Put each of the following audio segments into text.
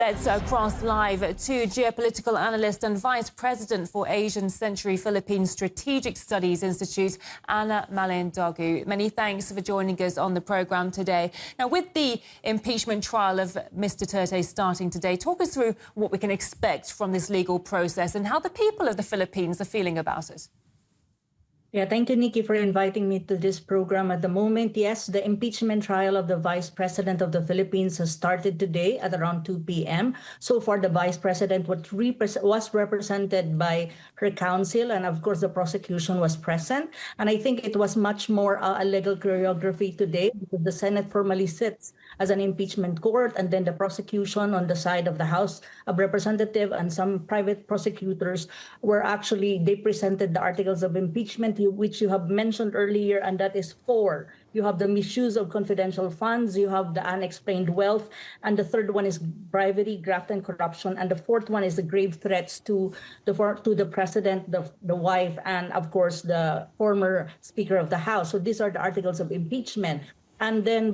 Let's cross live to geopolitical analyst and Vice President for Asian Century Philippines Strategic Studies Institute, Anna Malindog-Uy. Many thanks for joining us on the programme today. Now, with the impeachment trial of Ms. Duterte starting today, talk us through what we can expect from this legal process and how the people of the Philippines are feeling about it. Yeah, thank you, Nikki, for inviting me to this program. At the moment, yes, the impeachment trial of the Vice President of the Philippines has started today at around 2 p.m. So far, the Vice President was represented by her counsel, and of course, the prosecution was present. And I think it was much more a legal choreography today because the Senate formally sits as an impeachment court, and then the prosecution on the side of the House of Representatives and some private prosecutors they presented the Articles of Impeachment, which you have mentioned earlier, and that is 4. You have the misuse of confidential funds, you have the unexplained wealth, and the third one is bribery, graft, and corruption, and the fourth one is the grave threats to the president, the wife, and of course the former Speaker of the House. So these are the Articles of Impeachment. And then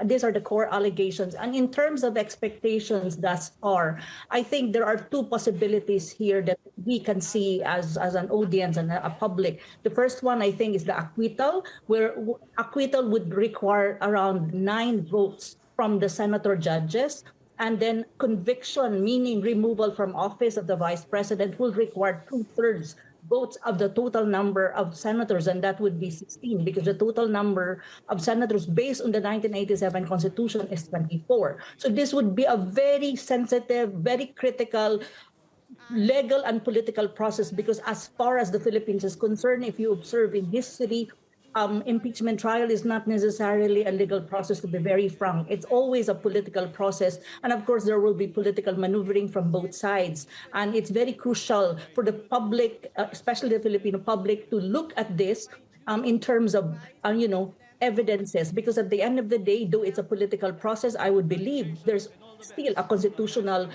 these are the core allegations. And in terms of expectations thus far, I think there are 2 possibilities here that we can see as an audience and a public. The first one, I think, is the acquittal, where acquittal would require around 9 votes from the senator judges. And then conviction, meaning removal from office of the Vice President, will require 2/3 votes of the total number of senators, and that would be 16, because the total number of senators based on the 1987 Constitution is 24. So this would be a very sensitive, very critical legal and political process, because as far as the Philippines is concerned, if you observe in history, impeachment trial is not necessarily a legal process, to be very frank. It's always a political process. And of course, there will be political maneuvering from both sides. And it's very crucial for the public, especially the Filipino public, to look at this in terms of, evidences. Because at the end of the day, though it's a political process, I would believe there's still a constitutional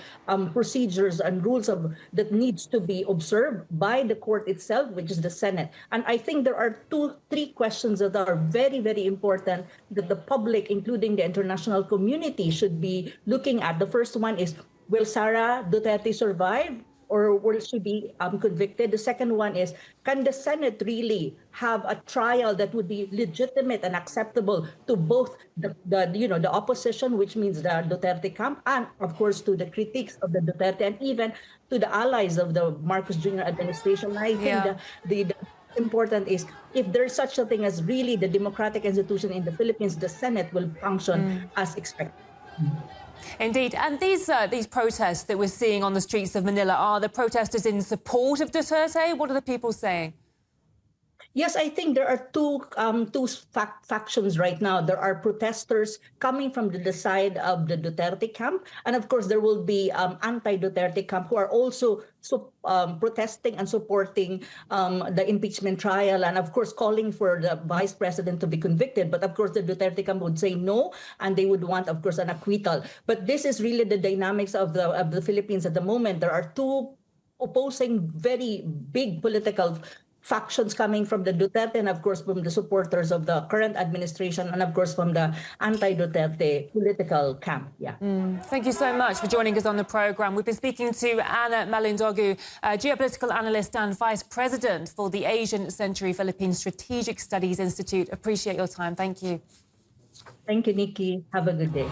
procedures and rules that needs to be observed by the court itself, which is the Senate. And I think there are 3 questions that are very, very important that the public, including the international community, should be looking at. The first one is, will Sara Duterte survive, or will she be convicted? The second one is, can the Senate really have a trial that would be legitimate and acceptable to both the opposition, which means the Duterte camp, and of course to the critics of the Duterte, and even to the allies of the Marcos Jr. administration? I think the important is, if there's such a thing as really the democratic institution in the Philippines, the Senate will function as expected. Indeed. And these protests that we're seeing on the streets of Manila, are the protesters in support of Duterte? What are the people saying? Yes, I think there are two factions right now. There are protesters coming from the side of the Duterte camp, and of course there will be anti-Duterte camp who are also protesting and supporting the impeachment trial, and of course calling for the Vice President to be convicted. But of course the Duterte camp would say no, and they would want, of course, an acquittal. But this is really the dynamics of the Philippines at the moment. There are 2 opposing very big political factions coming from the Duterte, and of course from the supporters of the current administration, and of course from the anti-Duterte political camp. Thank you so much for joining us on the programme. We've been speaking to Anna Malindog-Uy, geopolitical analyst and Vice President for the Asian Century Philippines Strategic Studies Institute. Appreciate your time. Thank you. Thank you, Nikki. Have a good day.